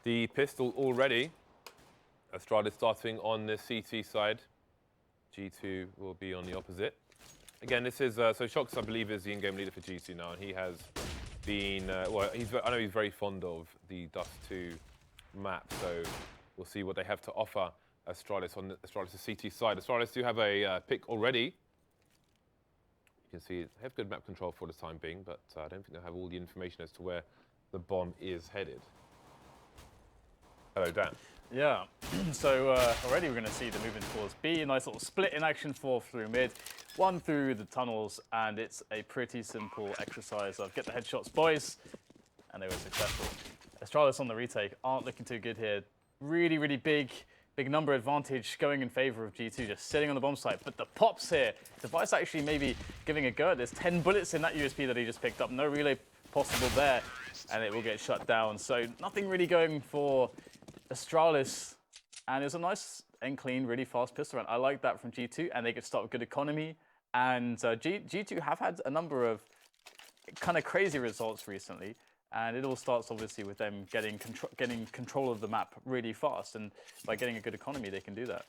the pistol already. Astralis starting on the CT side. G2 will be on the opposite. Again, this is, so Shox, I believe, is the in-game leader for G2 now, and he has been, well, I know he's very fond of the Dust2 map, so we'll see what they have to offer Astralis on the Astralis' CT side. Astralis do have a pick already. You can see they have good map control for the time being, but I don't think they have all the information as to where the bomb is headed. Hello, Dan. Yeah, so already we're going to see the movement towards B. A nice little split in action, 4 through mid, 1 through the tunnels, and it's a pretty simple exercise of get the headshots, boys, and they were successful. Astralis on the retake aren't looking too good here. Really, really big number advantage going in favor of G2, just sitting on the bomb site. But the pops here, Device actually maybe giving a go at this. 10 bullets in that USP that he just picked up. No relay possible there, and it will get shut down. So nothing really going for Astralis, and it was a nice and clean, really fast pistol round. I like that from G2, and they could start with good economy. And G2 have had a number of kind of crazy results recently, and it all starts obviously with them getting control of the map really fast, and by getting a good economy, they can do that.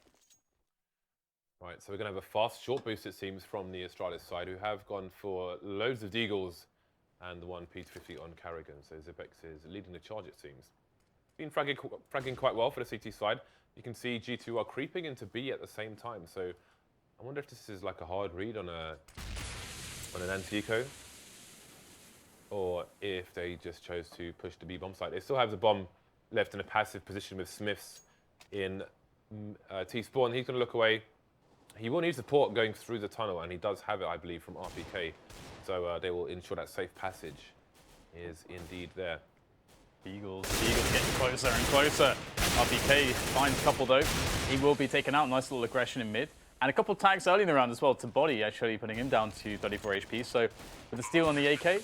Right, so we're going to have a fast short boost, it seems, from the Astralis side, who have gone for loads of deagles and the one P250 on Carrigan. So Zipex is leading the charge, it seems. Been fragging quite well for the CT side. You can see G2 are creeping into B at the same time. So I wonder if this is like a hard read on an anti-eco, or if they just chose to push the B bomb site. They still have the bomb left in a passive position with Smiths in T-spawn. He's going to look away. He will need support going through the tunnel, and he does have it, I believe, from RPK. So they will ensure that safe passage is indeed there. Eagles getting closer and closer. RPK finds a couple though. He will be taken out. Nice little aggression in mid. And a couple tags early in the round as well to body, actually putting him down to 34 HP. So with the steal on the AK,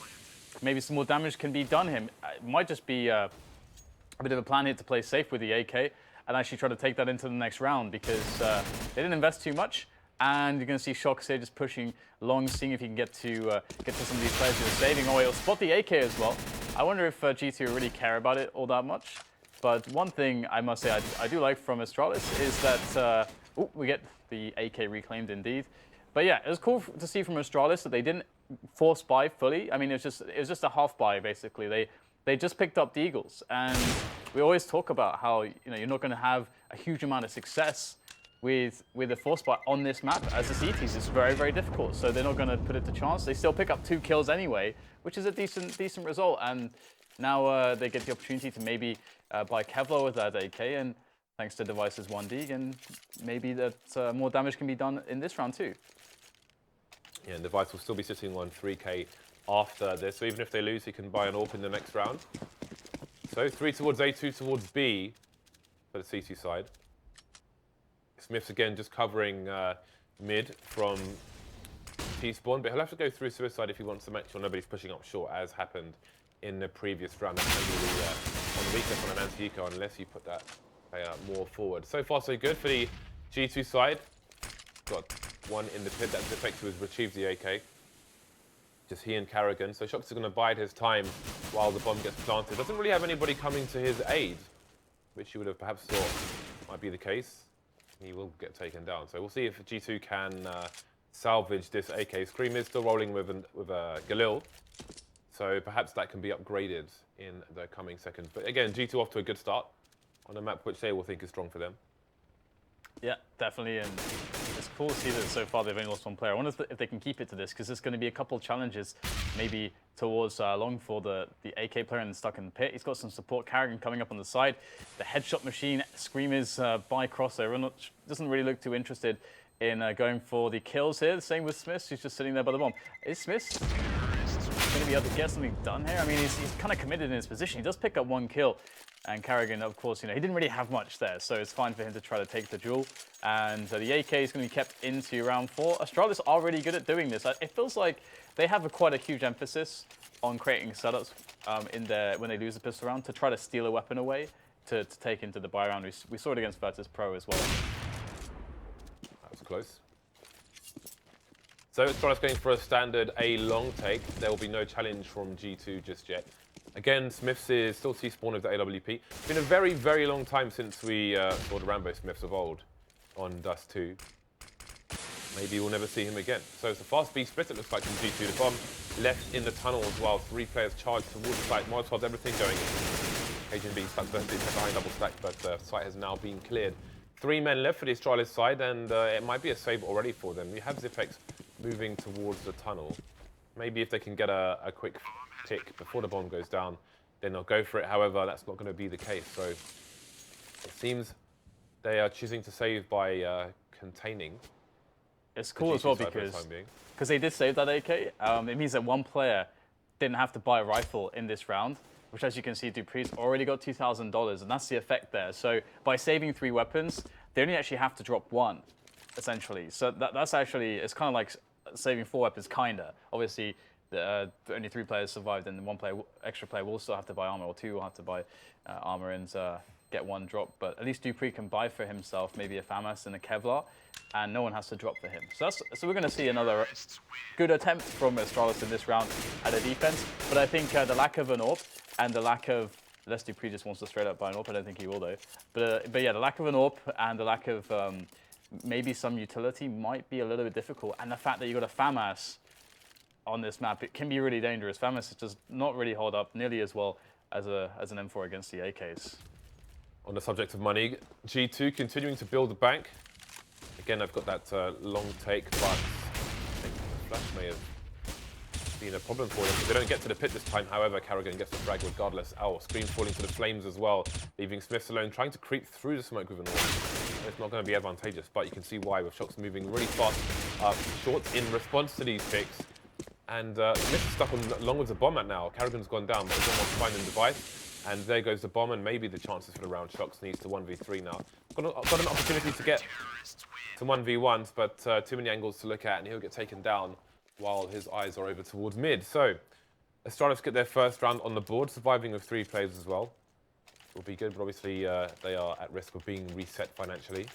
maybe some more damage can be done him. It might just be a bit of a plan here to play safe with the AK and actually try to take that into the next round, because they didn't invest too much. And you're going to see Shox here just pushing along, seeing if he can get to some of these players who are saving. Oh, he'll spot the AK as well. I wonder if G2 really care about it all that much. But one thing I must say I do like from Astralis is that we get the AK reclaimed indeed. But yeah, it was cool to see from Astralis that they didn't force buy fully. I mean, it was just a half buy basically. They just picked up the Eagles, and we always talk about how you're not going to have a huge amount of success with a force buy on this map. As the CTs, it's very, very difficult. So they're not going to put it to chance. They still pick up 2 kills anyway, which is a decent result. And now they get the opportunity to maybe buy Kevlar with that AK, and thanks to Device's 1 dig, and maybe that more damage can be done in this round too. Yeah, and Device will still be sitting on 3k after this. So even if they lose, he can buy an AWP in the next round. So 3 towards A, 2 towards B for the CT side. Smith's again just covering mid from T-spawn, but he'll have to go through suicide if he wants to make sure nobody's pushing up short, as happened in the previous round. That's going to be on the weakness on an anti-eco, unless you put that player more forward. So far, so good for the G2 side. Got one in the pit. That's Zipex who has retrieved the AK. Just he and Carrigan. So Shox is going to bide his time while the bomb gets planted. Doesn't really have anybody coming to his aid, which you would have perhaps thought might be the case. He will get taken down. So we'll see if G2 can salvage this AK. Scream is still rolling with Galil, so perhaps that can be upgraded in the coming seconds. But again, G2 off to a good start on a map which they will think is strong for them. Yeah, definitely, and it's cool to see that so far they've only lost 1 player. I wonder if they can keep it to this, because there's going to be a couple of challenges maybe towards long for the AK player and stuck in the pit. He's got some support Carrigan coming up on the side. The headshot machine, Scream is by crossover. Doesn't really look too interested in going for the kills here. The same with Smith, who's just sitting there by the bomb. Is Smith going to be able to get something done here? I mean, he's kind of committed in his position. He does pick up 1 kill. And Carrigan, of course, he didn't really have much there, so it's fine for him to try to take the duel. And the AK is going to be kept into round 4. Astralis are really good at doing this. It feels like they have quite a huge emphasis on creating setups when they lose the pistol round to try to steal a weapon away to take into the buy round. We saw it against Virtus Pro as well. That was close. So Astralis going for a standard A long take. There will be no challenge from G2 just yet. Again, Smiths is still T-spawn of the AWP. It's been a very, very long time since we saw the Rambo Smiths of old on Dust2. Maybe we'll never see him again. So it's a fast B split, it looks like, from G2. The bomb left in the tunnel as well. 3 players charged towards the site. Molotovs, everything going in. Cajun being stuck behind double stack, but the site has now been cleared. 3 men left for the Astralis side, and it might be a save already for them. You have ZipX moving towards the tunnel. Maybe if they can get a quick pick before the bomb goes down, then they'll go for it. However, that's not going to be the case. So it seems they are choosing to save by containing. It's cool as well because they did save that AK. It means that one player didn't have to buy a rifle in this round, which, as you can see, Dupree's already got $2,000, and that's the effect there. So by saving 3 weapons, they only actually have to drop 1, essentially. So that's actually, it's kind of like saving 4 weapons, kinda. Obviously, only 3 players survived, and 1 extra player will still have to buy armor, or 2 will have to buy armor and get 1 drop. But at least Dupree can buy for himself maybe a FAMAS and a Kevlar, and no one has to drop for him. So we're going to see another good attempt from Astralis in this round at a defense. But I think the lack of an AWP and the lack of, unless Dupree just wants to straight up buy an AWP, I don't think he will though. But yeah, the lack of an AWP and the lack of maybe some utility might be a little bit difficult. And the fact that you got a FAMAS on this map, it can be really dangerous. FAMAS does not really hold up nearly as well as an M4 against the AKs. On the subject of money, G2 continuing to build the bank. Again, I've got that long take, but I think the flash may have been a problem for them because they don't get to the pit this time. However, Carrigan gets the frag regardless. Our screen falling to the flames as well, leaving Smiths alone, trying to creep through the smoke with an AWP. It's not going to be advantageous, but you can see why, with Shox moving really fast short in response to these picks. And Smiths is stuck along with the bomb at now. Carrigan's gone down, but he's almost finding the device. And there goes the bomb, and maybe the chances for the round. Shox needs to 1v3 now. Got an opportunity to get to 1v1s, but too many angles to look at, and he'll get taken down while his eyes are over towards mid. So Astralis get their first round on the board, surviving with 3 players as well. Will be good, but obviously they are at risk of being reset financially.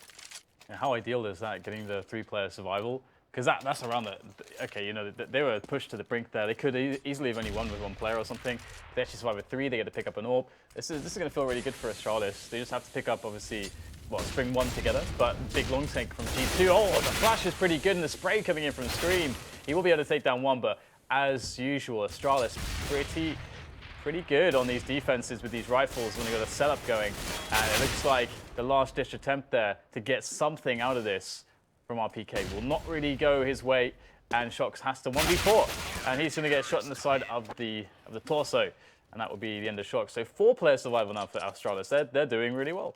And how ideal is that, getting the 3-player survival? Because that's around the, okay, you know, they were pushed to the brink there. They could easily have only won with 1 player or something. They actually survived with 3. They get to pick up an AWP. This is going to feel really good for Astralis. They just have to pick up, obviously, well, string 1 together, but big long tank from G2. Oh, the flash is pretty good, and the spray coming in from Scream. He will be able to take down 1, but as usual, Astralis pretty good on these defenses with these rifles when they got a setup going. And it looks like the last-ditch attempt there to get something out of this from RPK will not really go his way, and Shox has to 1v4, and he's going to get shot in the side of the torso, and that will be the end of Shox. So 4-player survival now for Astralis. They're doing really well.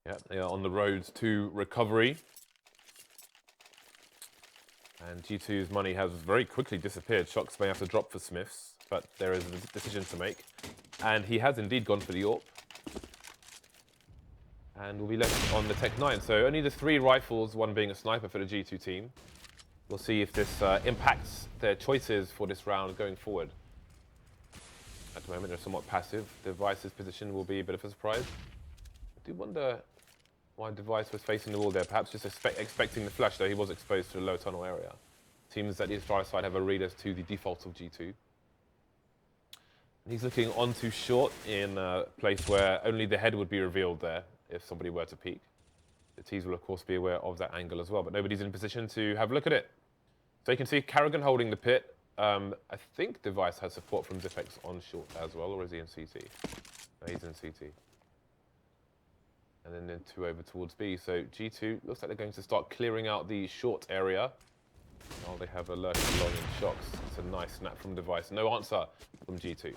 Yeah, they are on the road to recovery. And G2's money has very quickly disappeared. Shox may have to drop for Smiths, but there is a decision to make. And he has indeed gone for the AWP. And will be left on the Tech 9. So only the 3 rifles, 1 being a sniper for the G2 team. We'll see if this impacts their choices for this round going forward. At the moment, they're somewhat passive. Device's position will be a bit of a surprise. I do wonder why Device was facing the wall there. Perhaps just expecting the flash, though he was exposed to the low tunnel area. Seems that the Astralis side have a read as to the default of G2. And he's looking onto short in a place where only the head would be revealed there if somebody were to peek. The T's will, of course, be aware of that angle as well, but nobody's in position to have a look at it. So you can see Carrigan holding the pit. I think Device has support from ZipX on short as well, or is he in CT? No, he's in CT. And then 2 over towards B. So G2 looks like they're going to start clearing out the short area. Oh, they have a lurking along in Shox. It's a nice snap from Device. No answer from G2.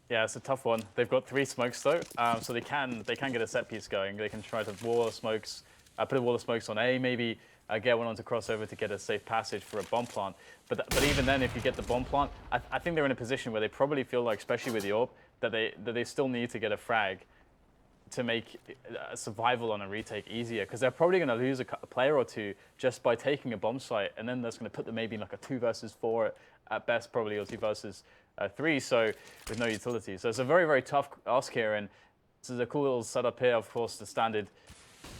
Yeah, it's a tough one. They've got 3 smokes though, so they can get a set piece going. They can try to wall of smokes, put a wall of smokes on A, maybe get one onto crossover to get a safe passage for a bomb plant. But even then, if you get the bomb plant, I think they're in a position where they probably feel like, especially with the AWP, that they still need to get a frag to make survival on a retake easier, because they're probably going to lose a player or 2 just by taking a bomb site, and then that's going to put them maybe in like a 2 versus 4 at best, probably, or 2 versus 3, so with no utility. So it's a very, very tough ask here, and this is a cool little setup here, of course, the standard,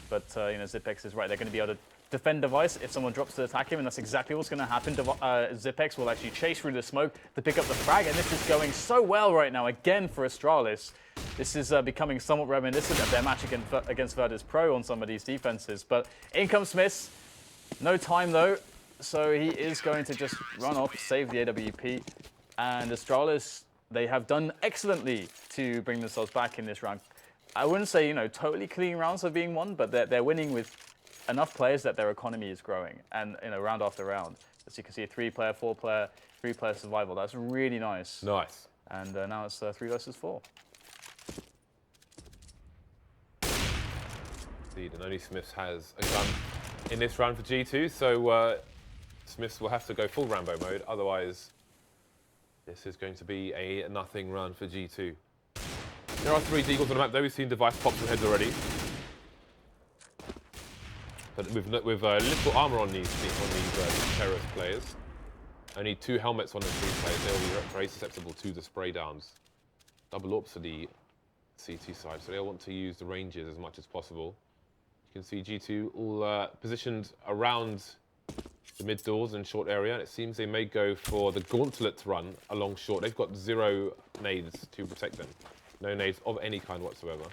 but you know, ZipX is right. They're going to be able to defend Device if someone drops to attack him, and that's exactly what's going to happen. Zipex will actually chase through the smoke to pick up the frag, and this is going so well right now, again, for Astralis. This is becoming somewhat reminiscent of their match against Virtus Pro on some of these defenses. But in comes Smith. No time, though, so he is going to just run off, save the AWP. And Astralis, they have done excellently to bring themselves back in this round. I wouldn't say, you know, totally clean rounds are being won, but they're winning with enough players that their economy is growing, and, you know, round after round. As you can see, 3-player, 4-player, 3-player survival. That's really nice. Nice. And now it's 3 versus 4. Indeed, and only Smiths has a gun in this round for G2, so Smiths will have to go full Rambo mode, otherwise this is going to be a nothing run for G2. There are 3 Deagles on the map though. We've seen Device pop some heads already. But with little armor on these terrorist players, only 2 helmets on the 3 players, they'll be very susceptible to the spray downs. Double AWPs to the CT side, so they'll want to use the ranges as much as possible. You can see G2 all positioned around the mid doors and short area, and it seems they may go for the gauntlet run along short. They've got 0 nades to protect them. No nades of any kind whatsoever.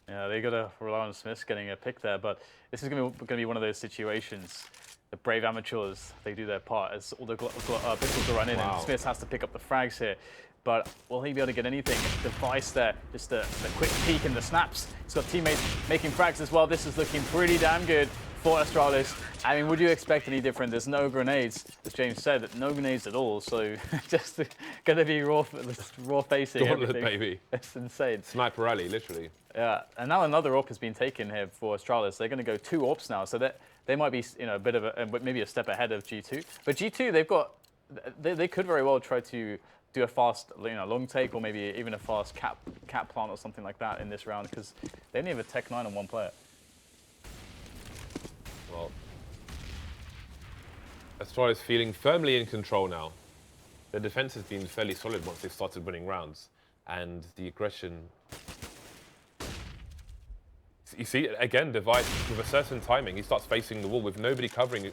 Yeah, they got to rely on Smiths getting a pick there, but this is going to be one of those situations. The brave amateurs, they do their part as all the pistols are run in, and Smiths has to pick up the frags here. But will he be able to get anything? Device there, just the quick peek and the snaps. He's got teammates making frags as well. This is looking pretty damn good for Astralis. I mean, would you expect any different? There's no grenades, as James said, no grenades at all. So just going to be raw facing Gauntlet, everything. baby. It's insane. Sniper rally, literally. Yeah, and now another AWP has been taken here for Astralis. They're going to go 2 AWPs now, so that they might be, you know, a bit of maybe a step ahead of G2. But G2, they've got, they could very well try to do a fast, you know, long take, or maybe even a fast cap plant or something like that in this round, because they only have a Tech 9 on 1 player. Well, Astralis feeling firmly in control now. Their defense has been fairly solid once they started winning rounds, and the aggression. You see, again, Device with a certain timing, he starts facing the wall with nobody covering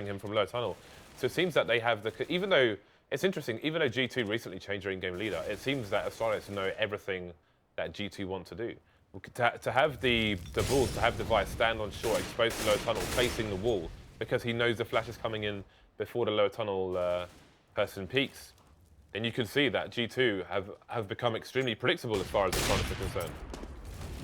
him from low tunnel. So it seems that they have even though it's interesting, even though G2 recently changed their in-game leader, it seems that Astralis know everything that G2 want to do. To have the balls, to have Device stand on shore, exposed to low tunnel, facing the wall, because he knows the flash is coming in before the low tunnel person peaks, then you can see that G2 have become extremely predictable as far as Astralis are concerned.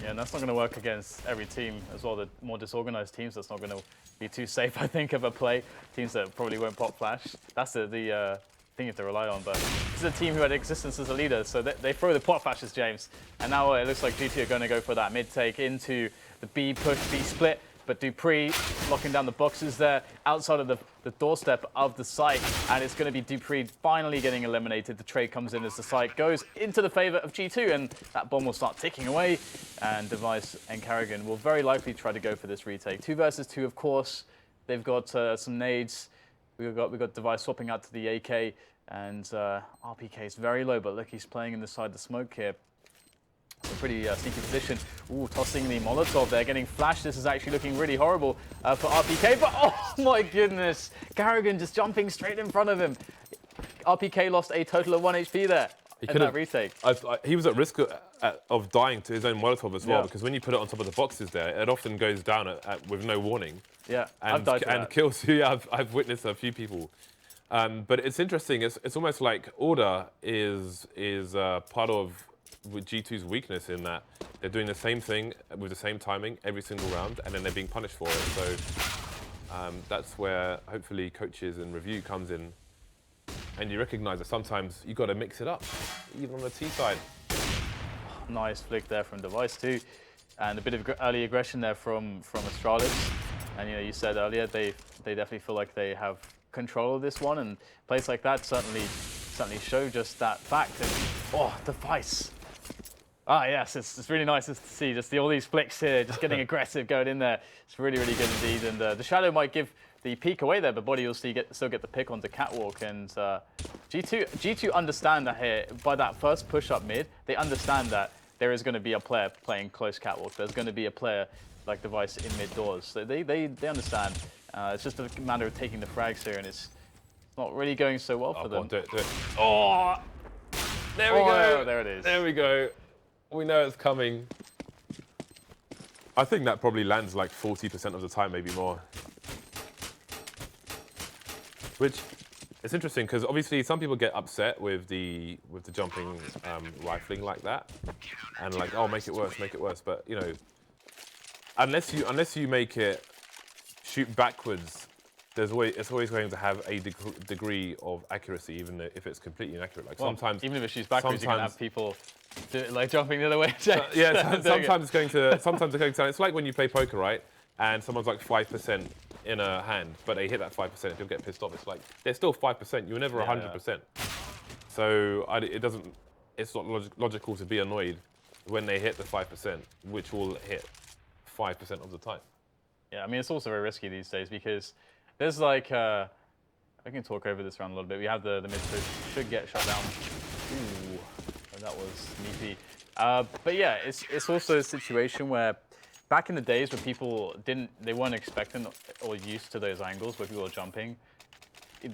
Yeah, and that's not going to work against every team as well. The more disorganized teams, that's not going to be too safe, I think, of a play. Teams that probably won't pop flash. That's the thing you have to rely on. But this is a team who had existence as a leader, so they throw the pot flashes, James. And now it looks like G2 are going to go for that mid take into the B push, B split. But Dupree locking down the boxes there outside of the doorstep of the site. And it's going to be Dupree finally getting eliminated. The trade comes in as the site goes into the favor of G2. And that bomb will start ticking away. And Device and Carrigan will very likely try to go for this retake. 2 versus 2, of course. They've got some nades. We've got Device swapping out to the AK. And RPK is very low. But look, he's playing inside the smoke here. A pretty sneaky position. Ooh, tossing the Molotov there, getting flashed. This is actually looking really horrible for RPK, but oh my goodness! Carrigan just jumping straight in front of him. RPK lost a total of 1 HP there in that retake. He was at risk of dying to his own Molotov as well, because when you put it on top of the boxes there, it often goes down with no warning. Yeah, and, I've died to and that. kills you. Yeah, I've witnessed a few people. But it's interesting. It's almost like Order is part of G2's weakness in that they're doing the same thing with the same timing every single round, and then they're being punished for it. So that's where hopefully coaches and review comes in, and you recognise that sometimes you got to mix it up, even on the T side. Nice flick there from Device too, and a bit of early aggression there from Astralis. And you know, you said earlier they definitely feel like they have control of this one, and plays like that certainly show just that fact. And oh, Device. Ah, yes, it's really nice to see just all these flicks here, just getting aggressive, going in there. It's really, really good indeed. And the shadow might give the peek away there, but Body will still get the pick onto Catwalk. And G2 understand that here, by that first push up mid, they understand that there is going to be a player playing close Catwalk. There's going to be a player like device in mid doors. So they understand. It's just a matter of taking the frags here, and it's not really going so well for them. Do it. Oh, there we go. Yeah, there it is. There we go. We know it's coming. I think that probably lands like 40% of the time, maybe more. Which it's interesting because obviously some people get upset with the jumping rifling like that, and like, oh, make it worse. But you know, unless you make it shoot backwards, it's always going to have a degree of accuracy, even if it's completely inaccurate. Like sometimes, even if it shoots backwards, you can have people like jumping the other way. Yeah, sometimes it's going to. It's like when you play poker, right? And someone's like 5% in a hand, but they hit that 5%, you'll get pissed off. It's like they're still 5%. You're never 100%. So it's not logical to be annoyed when they hit the 5%, which will hit 5% of the time. Yeah, I mean it's also very risky these days because there's like I can talk over this round a little bit. We have the mid push should get shut down. Ooh, that was meaty. But yeah, it's also a situation where back in the days when people they weren't expecting or used to those angles where people are jumping,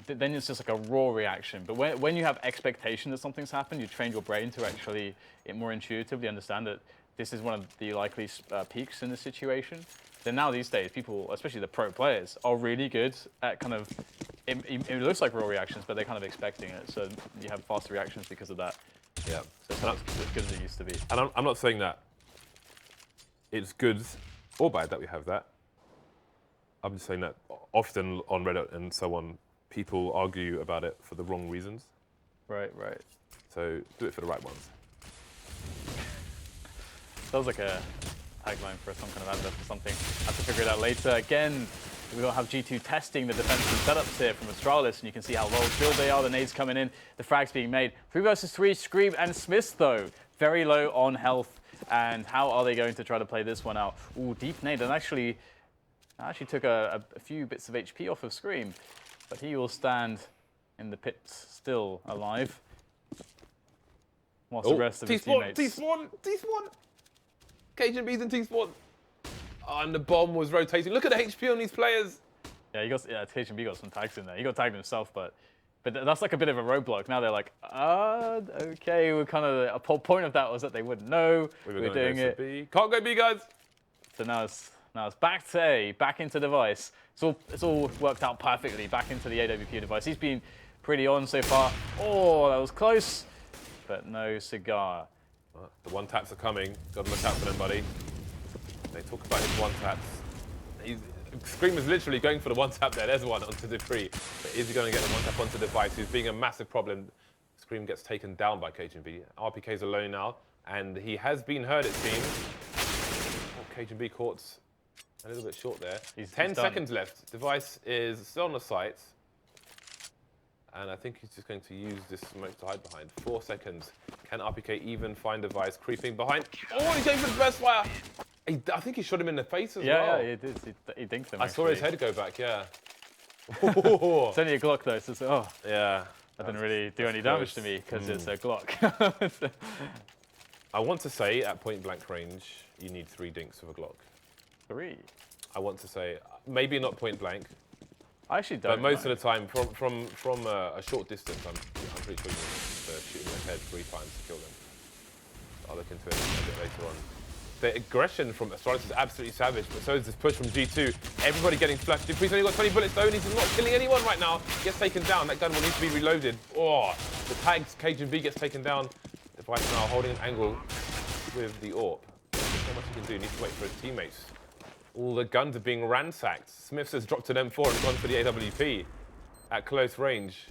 then it's just like a raw reaction. But when you have expectation that something's happened, you train your brain to actually more intuitively understand that this is one of the likely peaks in the situation. Then now these days, people, especially the pro players, are really good at kind of, it looks like raw reactions, but they're kind of expecting it. So you have faster reactions because of that. Yeah. So it's not as good as it used to be. And I'm not saying that it's good or bad that we have that. I'm just saying that often on Reddit and so on, people argue about it for the wrong reasons. Right. So do it for the right ones. Sounds like a tagline for some kind of advert or something. I have to figure it out later. Again, we don't have G2 testing the defensive setups here from Astralis, and you can see how well drilled they are. The nades coming in, the frags being made. 3 versus 3, Scream and Smiths, though, very low on health. And how are they going to try to play this one out? Ooh, deep nade, and actually took a few bits of HP off of Scream, but he will stand in the pit still alive. Whilst the rest of his teammates... T-spawn! KGB's in T-spawn. Oh, and the bomb was rotating. Look at the HP on these players. Yeah, KGB got some tags in there. He got tagged himself, but that's like a bit of a roadblock. Now they're like, okay, we're kind of, a whole point of that was that they wouldn't know we're doing it. B. Can't go B, guys. So now it's back to A, back into device. It's all worked out perfectly. Back into the AWP device. He's been pretty on so far. Oh, that was close, but no cigar. The one taps are coming. Got to look out for them, buddy. They talk about his one taps. Scream is literally going for the one tap there. There's one onto the free. But is he going to get the one tap onto the device? He's being a massive problem. Scream gets taken down by KGB. RPK's alone now, and he has been hurt, it seems. Oh, KGB caught a little bit short there. 10 seconds left. Device is still on the site. And I think he's just going to use this smoke to hide behind. 4 seconds. Can RPK even find Device creeping behind? Oh, he's going for the burst fire. I think he shot him in the face as well. Yeah, he did. He dinked him. I saw his head go back, yeah. It's only a Glock though, so oh. Yeah. That didn't really do any damage to me because it's a Glock. I want to say at point blank range, you need 3 dinks with a Glock. 3? I want to say, maybe not point blank. I actually don't. But most of the time, from a short distance, I'm pretty sure you need to shoot in their head 3 times to kill them. I'll look into it a bit later on. The aggression from Astralis is absolutely savage, but so is this push from G2. Everybody getting flashed. Dupree's only got 20 bullets though, and he's not killing anyone right now. Gets taken down. That gun will need to be reloaded. Oh, the tags, KGB gets taken down. Device now holding an angle with the AWP. There's not much he can do. He needs to wait for his teammates. All the guns are being ransacked. Smiths has dropped an M4 and gone for the AWP at close range,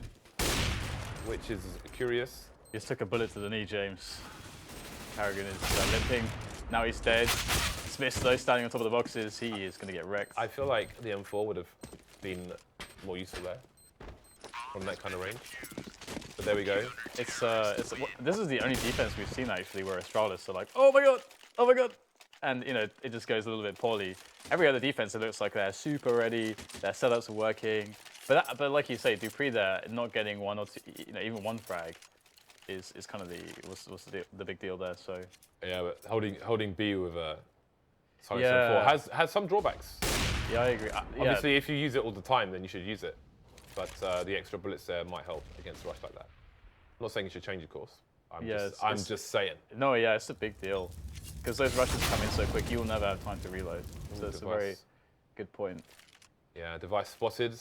which is curious. Just took a bullet to the knee, James. Harrigan is limping. Now he's dead. Smiths, though, standing on top of the boxes, he is going to get wrecked. I feel like the M4 would have been more useful there from that kind of range. But there we go. This is the only defense we've seen actually where Astralis are like, oh my god, and you know it just goes a little bit poorly. Every other defense, it looks like they're super ready, their setups are working. But like you say, Dupree there not getting 1 or 2, even 1 frag is kind of the big deal there. So yeah, but holding B with a so on and so forth. Has some drawbacks. Yeah, I agree. Obviously, if you use it all the time, then you should use it. But the extra bullets there might help against a rush like that. I'm not saying you should change your course. I'm just saying. No, yeah, it's a big deal. Because those rushes come in so quick, you'll never have time to reload. So it's a very good point. Yeah, device spotted.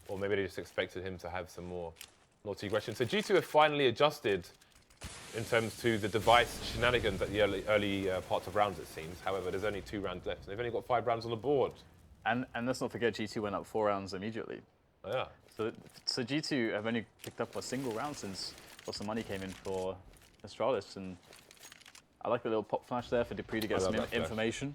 Or maybe they just expected him to have some more naughty aggression. So G2 have finally adjusted in terms to the device shenanigans at the early parts of rounds, it seems. However, there's only 2 rounds left. They've only got 5 rounds on the board. And let's not forget, G2 went up 4 rounds immediately. Oh, yeah. So G2 have only picked up a single round since some money came in for Astralis. And I like the little pop flash there for Dupree to get some information.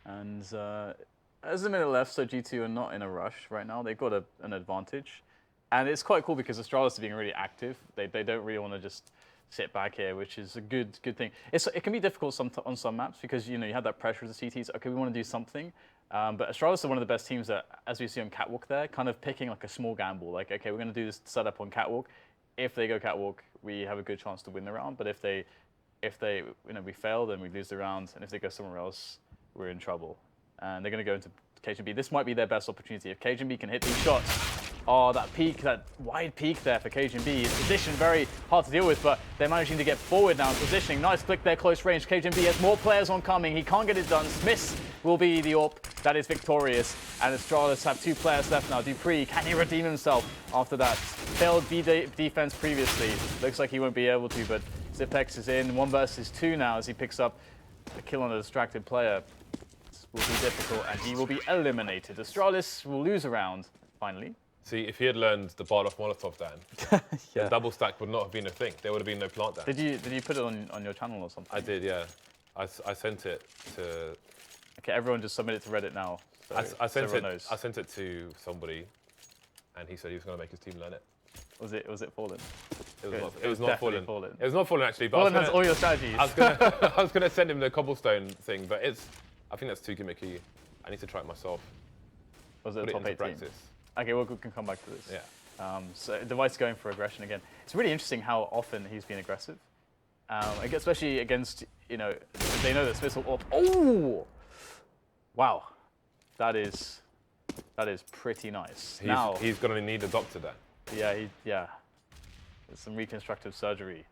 And there's a minute left, so G2 are not in a rush right now. They've got an advantage. And it's quite cool because Astralis are being really active. They don't really want to just sit back here, which is a good thing. It can be difficult on some maps because you have that pressure of the CTs. Okay, we want to do something. But Astralis are one of the best teams that, as we see on Catwalk there, kind of picking like a small gamble. Like, okay, we're going to do this setup on Catwalk. If they go Catwalk, we have a good chance to win the round. But if they we fail, then we lose the round. And if they go somewhere else, we're in trouble. And they're going to go into KGB. This might be their best opportunity. If KGB can hit these shots, that peak, that wide peak there for KGB is positioned very hard to deal with, but they're managing to get forward now. Positioning, nice click there, close range. KGB has more players oncoming. He can't get it done. Smith will be the AWP that is victorious. And Astralis have 2 players left now. Dupree, can he redeem himself after that failed B defense previously? Looks like he won't be able to, but Zipex is in 1 versus 2 now as he picks up a kill on a distracted player. This will be difficult, and he will be eliminated. Astralis will lose a round, finally. See, if he had learned the Bardolph Molotov, Dan, the double stack would not have been a thing. There would have been no plant there. Did you put it on your channel or something? I did, yeah. I sent it to... Okay, everyone just submit it to Reddit now. So I sent it to somebody, and he said he was going to make his team learn it. Was it Fallen? It was not Fallen. It was not Fallen, actually. But Fallen has all your strategies. I was going to send him the cobblestone thing, but I think that's too gimmicky. I need to try it myself. Was it a top 18? Practice. Okay, we can come back to this. Yeah. So Device going for aggression again. It's really interesting how often he's been aggressive, especially against they know that Smith will. Oh, wow, that is pretty nice. He's going to need a doctor then. Yeah. Some reconstructive surgery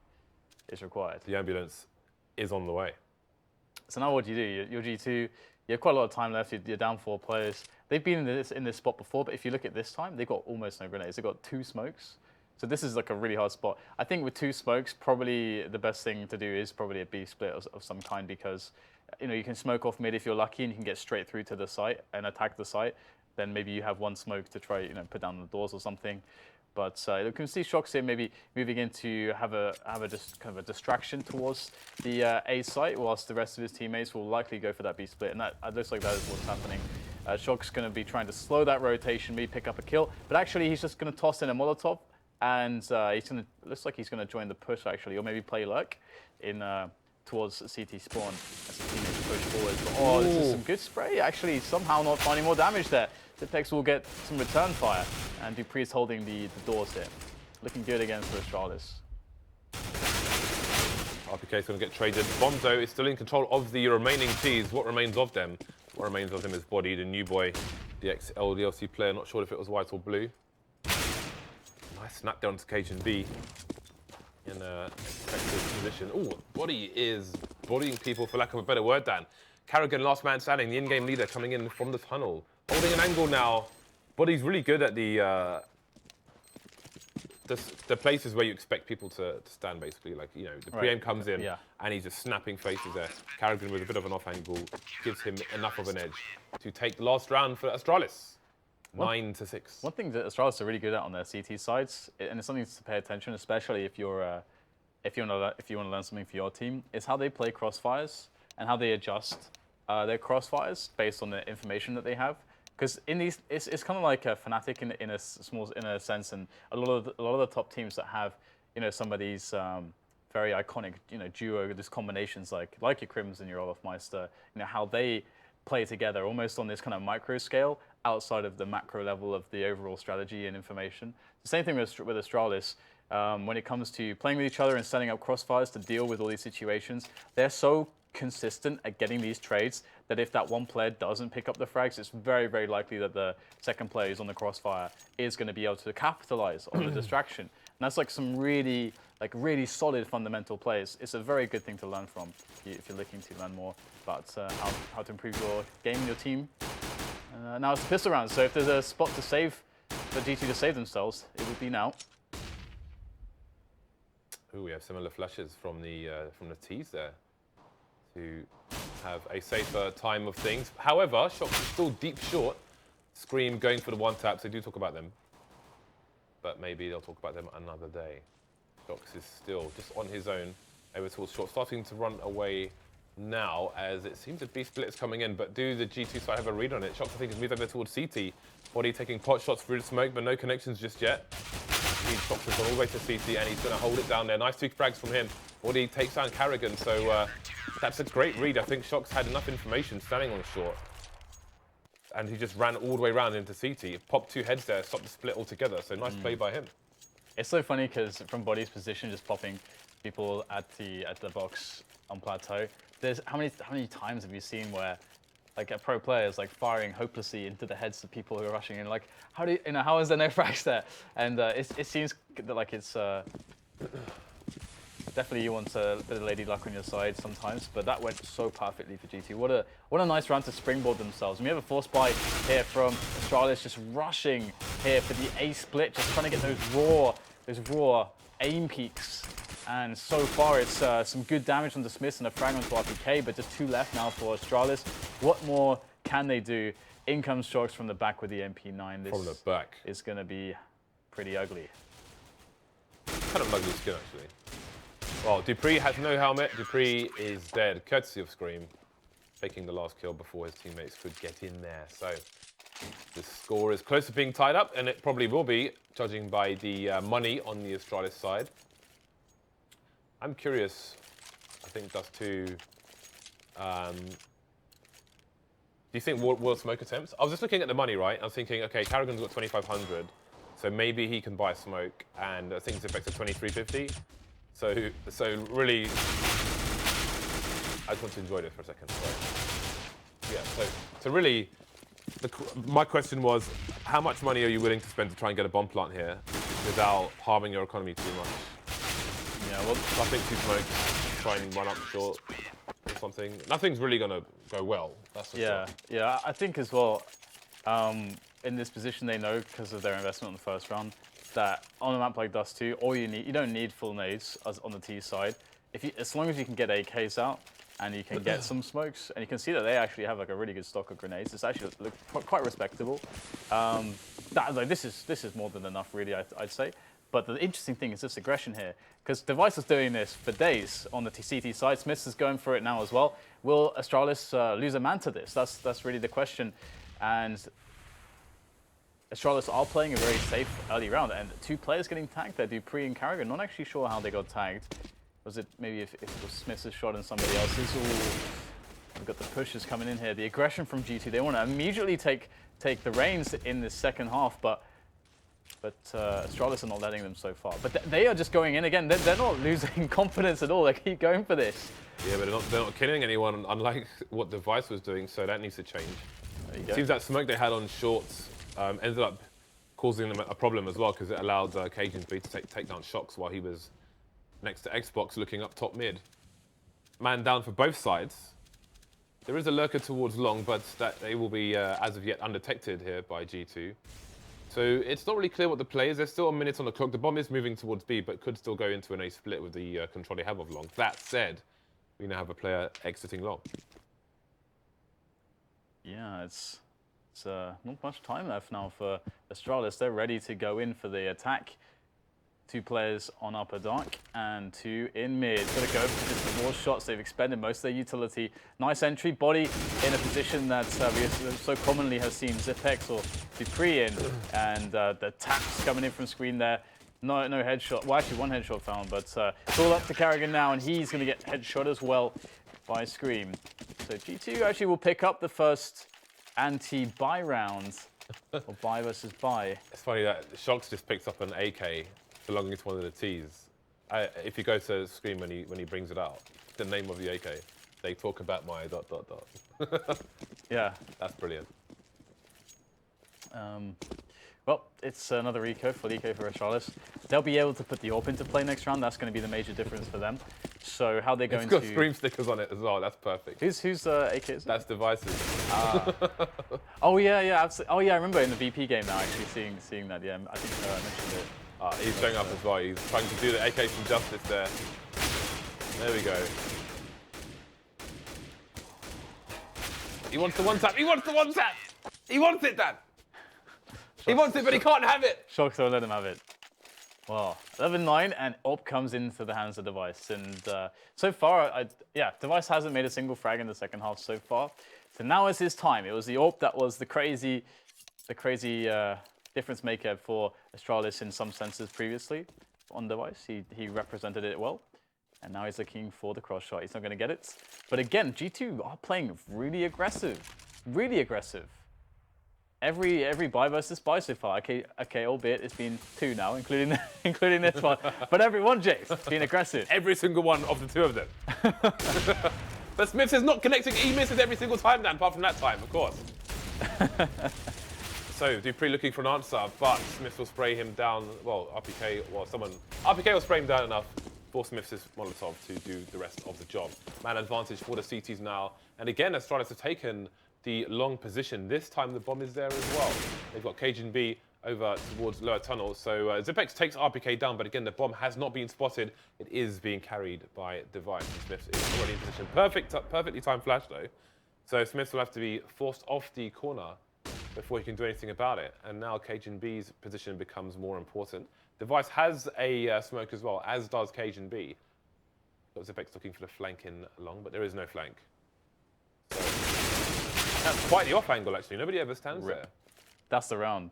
is required. The ambulance is on the way. So now what do? You're G2. You have quite a lot of time left. You're down 4 players. They've been in this spot before, but if you look at this time, they've got almost no grenades. They've got 2 smokes. So this is like a really hard spot. I think with 2 smokes, probably the best thing to do is probably a B split of some kind because you can smoke off mid if you're lucky and you can get straight through to the site and attack the site. Then maybe you have 1 smoke to try put down the doors or something. But you can see Shox here maybe moving in to have a just kind of a distraction towards the A site, whilst the rest of his teammates will likely go for that B split, and that looks like that is what's happening. Shock's going to be trying to slow that rotation, maybe pick up a kill, but actually he's just going to toss in a Molotov, and looks like he's going to join the push actually, or maybe play Lurk in towards CT spawn as the teammates push forward. But, this is some good spray. Actually, somehow not finding more damage there. Zipex will get some return fire, and Dupree is holding the doors here. Looking good against Astralis. RPK is going to get traded. Bonzo is still in control of the remaining Ts. What remains of them? What remains of them is Body, the new boy, the ex-LDLC player. Not sure if it was white or blue. Nice snap down to KGB in a effective position. Oh, Body is bodying people, for lack of a better word, Dan. Carrigan, last man standing, the in-game leader, coming in from the tunnel. Holding an angle now. Body's really good at the places where you expect people to stand, basically. Like, the pre-aim comes in, and he's just snapping faces there. Carrigan with a bit of an off angle gives him enough of an edge to take the last round for Astralis. 9-6. One thing that Astralis are really good at on their CT sides, and it's something to pay attention, especially if you want to learn something for your team, is how they play crossfires and how they adjust their crossfires based on the information that they have. Because in these, it's kind of like a Fnatic in a sense, and a lot of the top teams that have some of these very iconic duo, these combinations like your Crims and your Olofmeister, how they play together almost on this kind of micro scale outside of the macro level of the overall strategy and information. The same thing with Astralis. When it comes to playing with each other and setting up crossfires to deal with all these situations, they're so consistent at getting these trades that if that one player doesn't pick up the frags, it's very, very likely that the second player who's on the crossfire is going to be able to capitalize on the distraction. And that's like some really solid fundamental plays. It's a very good thing to learn from if you're looking to learn more about how to improve your game and your team. Now it's the pistol round, so if there's a spot to save for G2 to save themselves, it would be now. Ooh, we have similar flashes from the tees there to have a safer time of things. However, Shox is still deep short. Scream going for the one taps. They do talk about them, but maybe they'll talk about them another day. Shox is still just on his own over towards short, starting to run away now as it seems to be splits coming in, but do the G2 side have a read on it? Shox, I think, has moved over towards CT. Body taking pot shots through the smoke, but no connections just yet. Shox has gone all the way to CT, and he's going to hold it down there. Nice 2 frags from him. Body takes down Carrigan, so that's a great read. I think Shox had enough information standing on short, and he just ran all the way around into CT. Popped 2 heads there, stopped the split altogether, so nice play by him. It's so funny because from Body's position, just popping people at the box on plateau. There's how many times have you seen where like a pro player is like firing hopelessly into the heads of people who are rushing in? Like, how do you know? How is there no frags there? And it seems like it's definitely you want a bit of lady luck on your side sometimes, but that went so perfectly for G2. What a nice round to springboard themselves. And we have a force buy here from Astralis, just rushing here for the A split, just trying to get those raw aim peaks. And so far, it's some good damage on the Smiths and a frag onto RPK, but just 2 left now for Astralis. What more can they do? In comes Shox from the back with the MP9. This from the back is going to be pretty ugly. Kind of an ugly skin, actually. Well, Dupree has no helmet. Dupree is dead, courtesy of Scream, taking the last kill before his teammates could get in there. So the score is close to being tied up, and it probably will be, judging by the money on the Astralis side. I'm curious, I think Dust2, do you think will smoke attempts? I was just looking at the money, right? I was thinking, okay, Carrigan's got 2,500, so maybe he can buy a smoke, and I think it's effective 2,350. So really, I just want to enjoy this for a second. So, yeah, so really, my question was, how much money are you willing to spend to try and get a bomb plant here without harming your economy too much? Yeah, well, I think 2 smokes, try and run up short or something. Nothing's really going to go well, that's for sure. Yeah, I think as well, in this position they know, because of their investment on the first round, that on a map like Dust2, you don't need full nades on the T side. As long as you can get AKs out and you can get some smokes, and you can see that they actually have like a really good stock of grenades. It's actually quite respectable. This is more than enough, really, I'd say. But the interesting thing is this aggression here, because Device was doing this for days on the CT side. Smiths is going for it now as well. Will Astralis lose a man to this? That's really the question. And Astralis are playing a very safe early round, and 2 players getting tagged there, Dupree and Carrigan. Not actually sure how they got tagged. Was it maybe if it was Smiths' shot and somebody else's? Ooh, we've got the pushes coming in here. The aggression from G2. They want to immediately take the reins in this second half, but Astralis are not letting them so far. But they are just going in again. They're not losing confidence at all. They keep going for this. Yeah, but they're not killing anyone, unlike what Device was doing, so that needs to change. It seems that smoke they had on shorts ended up causing them a problem as well, because it allowed Cajun to take down Shox while he was next to Xbox looking up top mid. Man down for both sides. There is a lurker towards long, but that they will be, as of yet, undetected here by G2. So it's not really clear what the play is. There's still a minute on the clock. The bomb is moving towards B, but could still go into an A split with the control they have of long. That said, we now have a player exiting long. Yeah, it's not much time left now for Astralis. They're ready to go in for the attack. 2 players on upper dark and 2 in mid. Gonna go for just the more shots. They've expended most of their utility. Nice entry. Body in a position that we so commonly have seen Zipex or Dupree in. And the taps coming in from screen there. No headshot. Well, actually 1 headshot found, but it's all up to Carrigan now, and he's gonna get headshot as well by Scream. So G2 actually will pick up the first anti-buy round, or buy versus buy. It's funny that Shox just picked up an AK belonging to one of the T's. If you go to Scream when he brings it out, the name of the AK. They talk about my ... Yeah. That's brilliant. Well, it's another eco for Astralis. They'll be able to put the AWP into play next round. That's going to be the major difference for them. So how they're going to... It's got scream stickers on it as well. That's perfect. Who's AK? Is it? That's devices. Oh yeah, absolutely. Oh yeah, I remember in the VP game now actually seeing that. Yeah, I think I mentioned it. He's showing up as well. He's trying to do the AK from Justice there. There we go. He wants the one tap. He wants the one tap. He wants it, Dan. He wants it, but he can't have it. Shock, so let him have it. Well, 11-9, and AWP comes into the hands of Device. And so far, Device hasn't made a single frag in the second half so far. So now is his time. It was the AWP that was the crazy difference maker for Astralis in some senses previously on Device. He represented it well. And now he's looking for the cross shot. He's not going to get it. But again, G2 are playing really aggressive. Really aggressive. Every buy versus buy so far. Okay, albeit it's been 2 now, including this one. But every one, Jace, been aggressive. Every single one of the 2 of them. But Smith is not connecting. He misses every single time, Dan, apart from that time, of course. So, Dupree looking for an answer, but Smith will spray him down. Well, RPK will spray him down enough for Smith's Molotov to do the rest of the job. Man advantage for the CTs now. And again, Astralis have taken the long position. This time the bomb is there as well. They've got Cajun B over towards lower tunnel. So Zipex takes RPK down, but again, the bomb has not been spotted. It is being carried by Device. Smith is already in position. Perfectly timed flash though. So Smith will have to be forced off the corner before he can do anything about it. And now Cajun B's position becomes more important. Device has a smoke as well, as does Cajun B. Got Zipex looking for the flank in long, but there is no flank. So that's quite the off angle, actually. Nobody ever stands there. That's the round.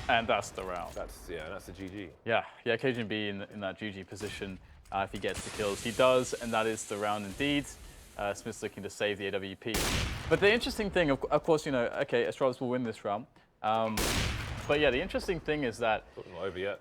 And that's the round. That's the GG. Yeah, Cajun B in that GG position if he gets the kills. He does, and that is the round indeed. Smith's looking to save the AWP. But the interesting thing, of course, okay, Astralis will win this round. But yeah, the interesting thing is that... Not over yet.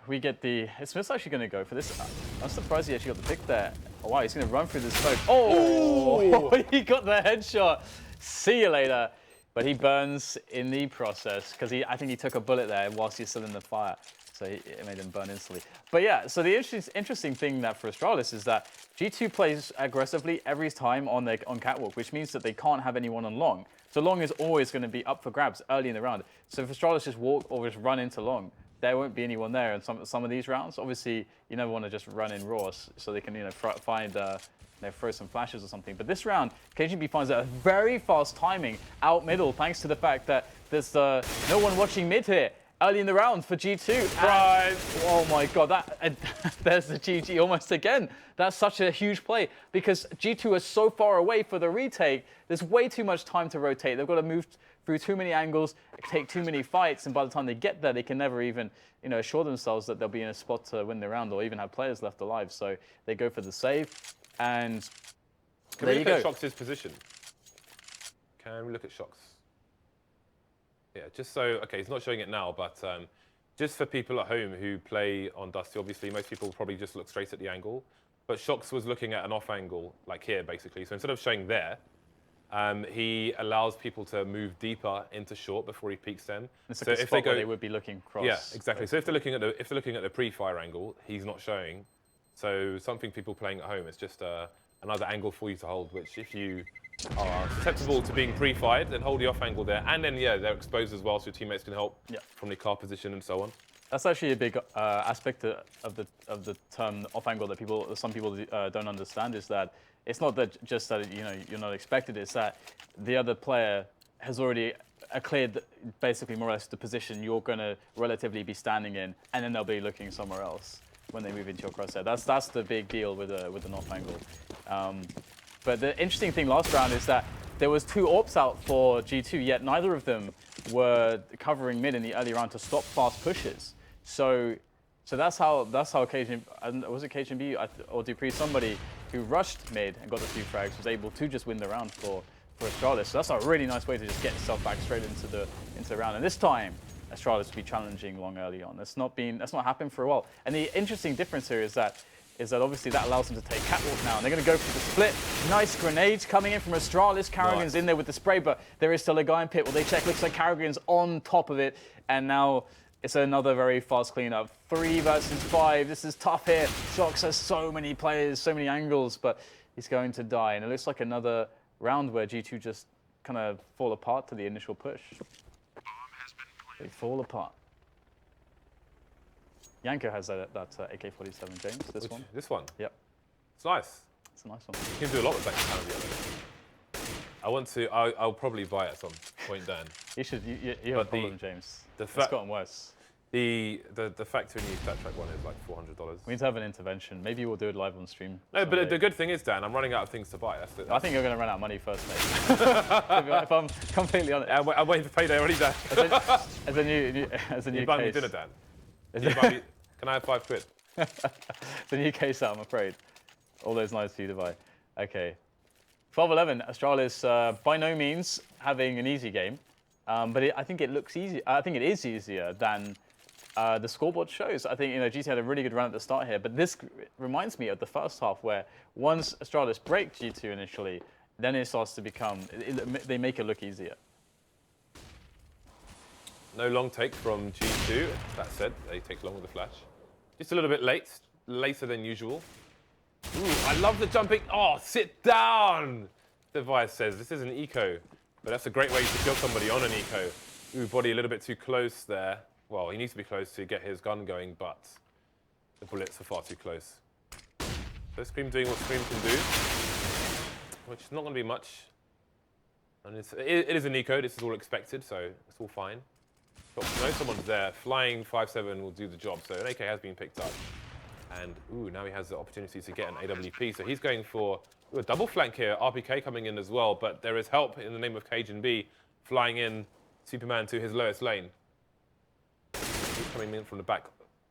We get the... Smith's actually going to go for this. I'm surprised he actually got the pick there. Oh, wow, he's going to run through this smoke. Oh! He got the headshot. See you later. But he burns in the process because I think he took a bullet there whilst he's still in the fire. So it made him burn instantly. But yeah, so the interesting thing that for Astralis is that G2 plays aggressively every time on catwalk, which means that they can't have anyone on long. So long is always going to be up for grabs early in the round. So if Astralis just walk or just run into long, there won't be anyone there. And some of these rounds, obviously, you never want to just run in raw so they can throw some flashes or something. But this round, KGB finds a very fast timing out middle, thanks to the fact that there's no one watching mid here. Early in the round for G2. Surprise! Oh my god, there's the GG almost again. That's such a huge play because G2 is so far away for the retake. There's way too much time to rotate. They've got to move through too many angles, take too many fights, and by the time they get there, they can never even assure themselves that they'll be in a spot to win the round or even have players left alive. So they go for the save, and Can we look at Shox' position? Can we look at Shox? Yeah, just so, okay, he's not showing it now, but just for people at home who play on Dust2, obviously most people probably just look straight at the angle. But Shox was looking at an off angle, like here, basically. So instead of showing there, he allows people to move deeper into short before he peeks them. So if they go, they would be looking cross. Yeah, exactly. So if they're looking at the pre-fire angle, he's not showing. So something people playing at home is just another angle for you to hold, which if you are susceptible to being pre-fired, then hold the off angle there. And then, yeah, they're exposed as well, so your teammates can help from the car position and so on. That's actually a big aspect of the term off angle that some people don't understand, is that it's not that just that you're not expected, it's that the other player has already cleared basically more or less the position you're going to relatively be standing in, and then they'll be looking somewhere else when they move into your crosshair. That's the big deal with an off angle. But the interesting thing last round is that there was 2 AWPs out for G2, yet neither of them were covering mid in the early round to stop fast pushes. So that's how KGB, was it KGB or Dupree, somebody who rushed mid and got the 2 frags was able to just win the round for Astralis. So that's a really nice way to just get yourself back straight into the round. And this time, Astralis will be challenging long early on. That's not happened for a while. And the interesting difference here is that is that obviously that allows them to take catwalk now. And they're going to go for the split. Nice grenades coming in from Astralis. Karrigan's in there with the spray, but there is still a guy in pit. Well, they check. Looks like Karrigan's on top of it. And now it's another very fast cleanup. 3 versus 5. This is tough here. Shox has so many players, so many angles, but he's going to die. And it looks like another round where G2 just kind of fall apart to the initial push. They fall apart. Yanko has that AK-47, James, this one. This one? Yep. It's nice. It's a nice one. You can do a lot with that kind of yellow. I'll probably buy it at some point, Dan. You should, you have a problem, James. It's gotten worse. The factory new stat track one is like $400. We need to have an intervention. Maybe we'll do it live on stream. No, someday. but the good thing is, Dan, I'm running out of things to buy. That's I think you're going to run out of money first, mate. If I'm completely honest. I'm waiting for payday already, Dan. As a new you buy me dinner, Dan. Can I have £5? The new case out, I'm afraid. All those nice for you to buy. Okay. 12-11. Astralis by no means having an easy game, but I think it looks easy. I think it is easier than the scoreboard shows. I think GT had a really good run at the start here, but this reminds me of the first half where once Astralis break G2 initially, then it starts to become. They make it look easier. No long take from G2. That said, they take long with the flash. Just a little bit later than usual. Ooh, I love the jumping. Oh, sit down! Device says this is an eco, but that's a great way to kill somebody on an eco. Ooh, body a little bit too close there. Well, he needs to be close to get his gun going, but the bullets are far too close. So Scream doing what Scream can do, which is not going to be much. And it is an eco. This is all expected, so it's all fine. But no, someone's there. Flying 5-7 will do the job. So an AK has been picked up. And, ooh, now he has the opportunity to get an AWP. So he's going for a double flank here. RPK coming in as well. But there is help in the name of Cajun B flying in Superman to his lowest lane. He's coming in from the back.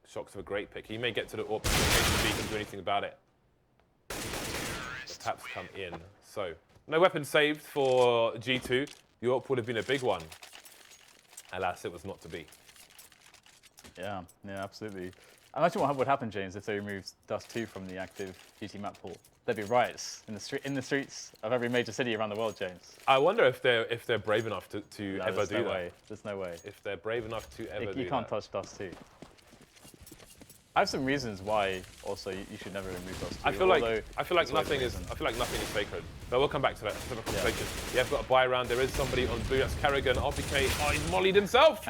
Shox of a great pick. He may get to the AWP before Cajun B can do anything about it. The taps come in. So, no weapon saved for G2. The AWP would have been a big one. Alas, it was not to be. Yeah, absolutely. Imagine what would happen, James, if they removed Dust2 from the active GT map pool. There'd be riots in the streets of every major city around the world, James. I wonder if they're brave enough to ever do that. There's no way. If they're brave enough to ever do that. You can't touch Dust2. I have some reasons why also you should never remove Dust2. I feel like nothing is sacred. But we'll come back to that conversation. Yeah, I've got a buy round. There is somebody on blue. That's Karrigan. RPK. Oh, he's mollied himself.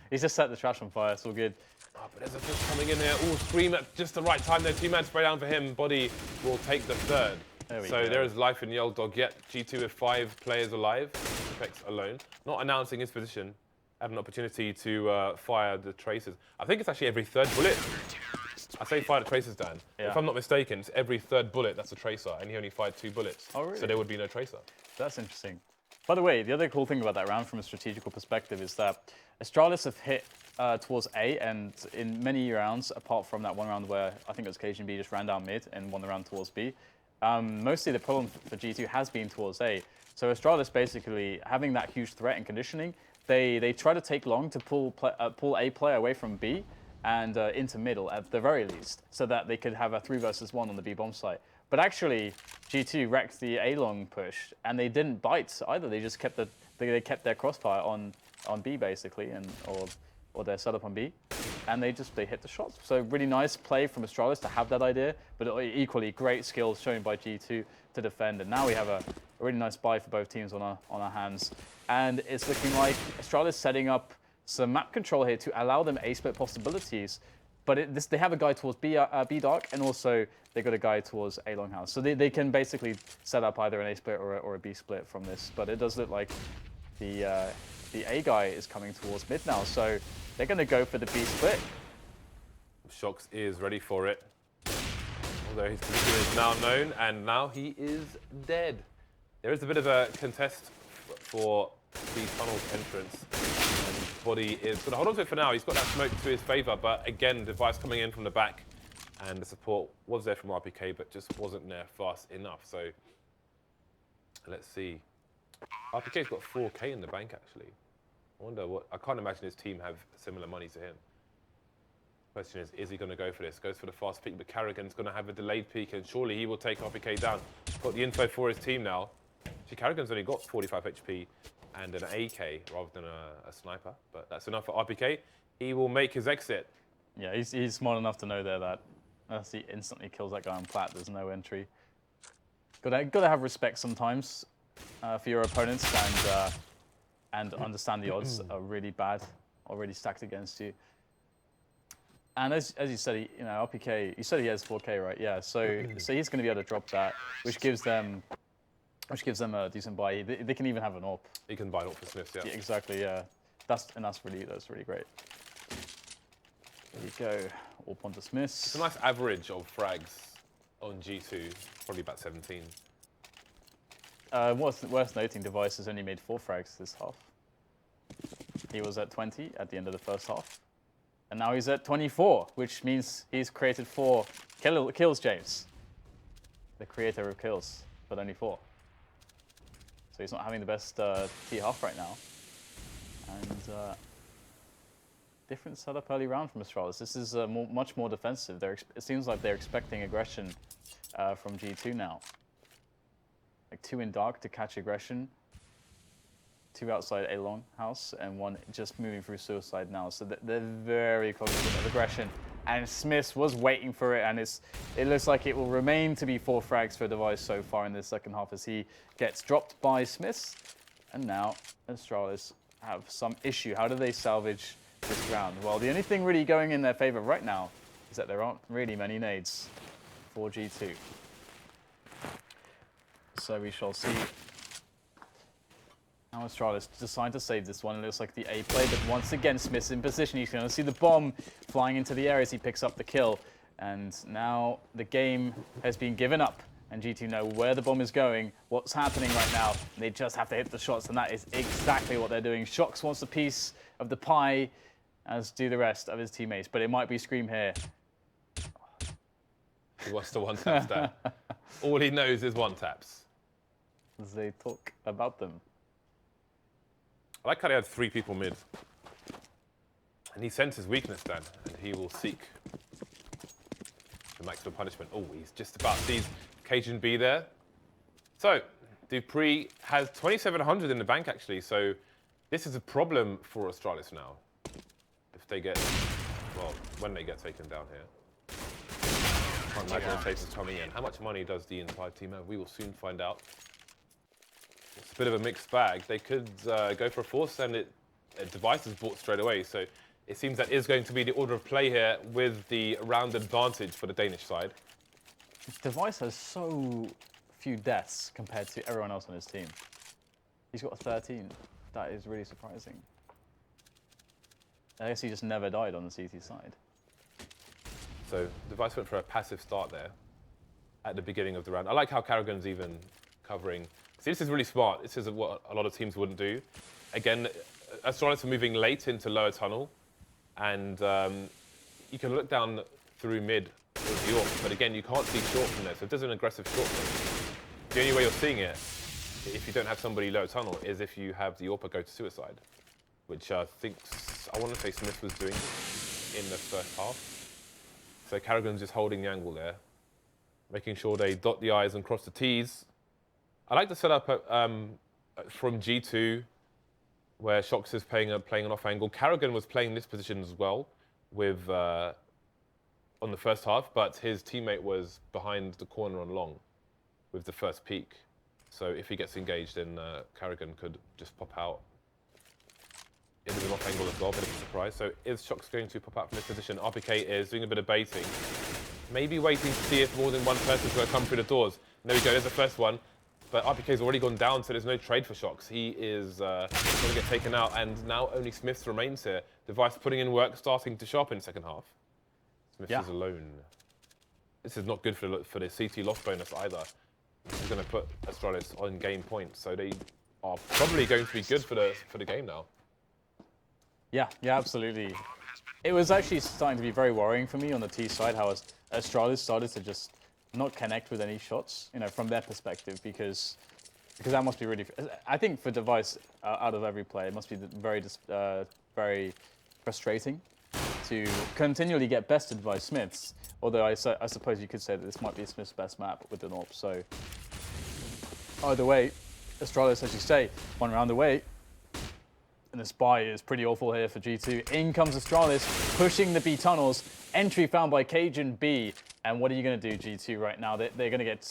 he's just set the trash on fire. It's all good. Oh, but there's a push coming in there. Oh, Scream at just the right time there. 2-man spray down for him. Body will take the third. There is life in the old dog yet. G2 with 5 players alive. Apex alone. Not announcing his position. Have an opportunity to fire the tracers. I think it's actually every 3rd bullet. I say fire the tracers, Dan. Yeah. If I'm not mistaken, it's every 3rd bullet that's a tracer, and he only fired 2 bullets. Oh, really? So there would be no tracer. That's interesting. By the way, the other cool thing about that round from a strategical perspective is that Astralis have hit towards A, and in many rounds, apart from that one round where I think it was Cajun B just ran down mid and won the round towards B, mostly the problem for G2 has been towards A. So Astralis basically having that huge threat and conditioning, they try to take long to pull A player away from B and into middle at the very least, so that they could have a 3 versus 1 on the B bomb site. But actually, G2 wrecked the A long push, and they didn't bite either. They just kept they kept their crossfire on B basically, or their setup on B, and they hit the shots. So really nice play from Astralis to have that idea, but equally great skills shown by G2 to defend. And now we have a really nice buy for both teams on our hands, and it's looking like Astralis setting up some map control here to allow them A split possibilities. But they have a guy towards B dark, and also they got a guy towards A longhouse. So they can basically set up either an A split or a B split from this. But it does look like the A guy is coming towards mid now, so they're going to go for the B split. Shox is ready for it. Although his position is now known, and now he is dead. There is a bit of a contest for the tunnel's entrance. Body is going to hold on to it for now. He's got that smoke to his favour, but again, Device coming in from the back, and the support was there from RPK, but just wasn't there fast enough. So let's see. RPK's got 4K in the bank, actually. I wonder what. I can't imagine his team have similar money to him. Question is he going to go for this? Goes for the fast peek, but Carrigan's going to have a delayed peek, and surely he will take RPK down. Got the info for his team now. See, Carrigan's only got 45 HP and an AK rather than a sniper, but that's enough for RPK. He will make his exit. Yeah, he's smart enough to know there that unless he instantly kills that guy on plat, there's no entry. Gotta have respect sometimes for your opponents and understand the odds are really bad or really stacked against you. And as you said, RPK, you said he has 4K, right? Yeah, so he's going to be able to drop that, which gives them a decent buy. They can even have an AWP. He can buy an AWP for Smiths, yeah. Yeah, exactly, yeah. That's really great. There you go, AWP onto Smiths. It's a nice average of frags on G2, probably about 17. Worth noting, Device has only made 4 frags this half. He was at 20 at the end of the first half. And now he's at 24, which means he's created 4 kills, James. The creator of kills, but only 4. So he's not having the best T half right now. And different setup early round from Astralis. This is much more defensive. It seems like they're expecting aggression from G2 now. Like 2 in dark to catch aggression. 2 outside A long house and 1 just moving through suicide now. So they're very cognizant of aggression. And Smiths was waiting for it, and it looks like it will remain to be 4 frags for Device so far in the second half as he gets dropped by Smiths. And now Astralis have some issue. How do they salvage this round? Well, the only thing really going in their favor right now is that there aren't really many nades for G2. So we shall see. Now Astralis decide to save this one. It looks like the A play, but once again Smith's in position. He's going to see the bomb flying into the air as he picks up the kill. And now the game has been given up. And G2 know where the bomb is going, what's happening right now. They just have to hit the shots, and that is exactly what they're doing. Shox wants a piece of the pie, as do the rest of his teammates. But it might be Scream here. He wants to one-tap that. All he knows is one-taps. They talk about them. I like how they had 3 people mid. And he senses weakness then, and he will seek the maximum punishment. Oh, he's just about sees Cajun B there. So, Dupree has 2,700 in the bank actually, so this is a problem for Astralis now. If they get, well, when they get taken down here. Can't imagine the is coming in. How much money does the entire team have? We will soon find out. It's a bit of a mixed bag. They could go for a force and a Device is bought straight away. So it seems that is going to be the order of play here with the round advantage for the Danish side. Device has so few deaths compared to everyone else on his team. He's got 13. That is really surprising. I guess he just never died on the CT side. So Device went for a passive start there at the beginning of the round. I like how Carrigan's even covering. See, this is really smart. This is what a lot of teams wouldn't do. Again, Astralis are moving late into lower tunnel, and you can look down through mid with the AWP, but again, you can't see short from there, so it does an aggressive short thing. The only way you're seeing it, if you don't have somebody low tunnel, is if you have the AWP go to suicide, which I want to say Smith was doing in the first half. So Carrigan's just holding the angle there, making sure they dot the I's and cross the T's. I like the setup from G2, where Shox is playing an off angle. Carrigan was playing this position as well with on the first half, but his teammate was behind the corner on long with the first peak. So if he gets engaged, then Carrigan could just pop out into an off angle as well, bit of a surprise. So is Shox going to pop out from this position? RPK is doing a bit of baiting, maybe waiting to see if more than one person is going to come through the doors. And there we go, there's the first one. But RPK's already gone down, so there's no trade for Shox. He is going to get taken out, and now only Smiths remains here. Device putting in work, starting to sharpen in the second half. Smiths is alone. This is not good for the CT loss bonus either. This is going to put Astralis on game point, so they are probably going to be good for the game now. Yeah, absolutely. It was actually starting to be very worrying for me on the T side, how Astralis started to just not connect with any shots, from their perspective, because that must be really. I think for Device, out of every play, it must be very frustrating to continually get bested by Smiths. Although I suppose you could say that this might be Smith's best map with the AWP. So either way, Astralis, as you say, 1 round away. And the spy is pretty awful here for G2. In comes Astralis, pushing the B tunnels. Entry found by Cajun B. And what are you going to do, G2, right now? They're going to get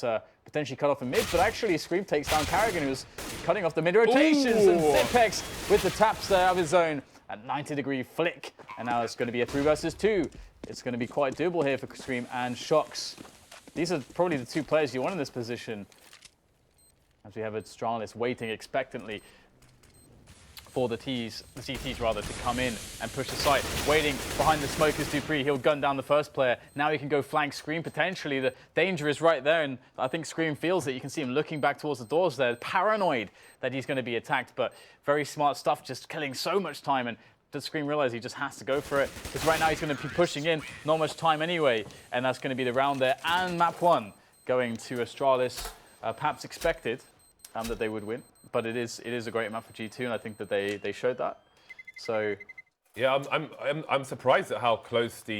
potentially cut off in mid, but actually Scream takes down Carrigan, who was cutting off the mid rotations. Ooh. And Zipex with the taps there out of his zone at 90-degree flick. And now it's going to be a 3 versus 2. It's going to be quite doable here for Scream and Shox. These are probably the 2 players you want in this position. As we have Astralis waiting expectantly for the CTs rather, to come in and push the site. Waiting behind the smoke is Dupree. He'll gun down the first player. Now he can go flank Scream potentially. The danger is right there, and I think Scream feels it. You can see him looking back towards the doors there, paranoid that he's going to be attacked, but very smart stuff, just killing so much time. And does Scream realize he just has to go for it? Because right now he's going to be pushing in, not much time anyway, and that's going to be the round there. And map 1 going to Astralis, perhaps expected that they would win. But it is a great map for G2, and I think that they showed that. So Yeah, I'm surprised at how close the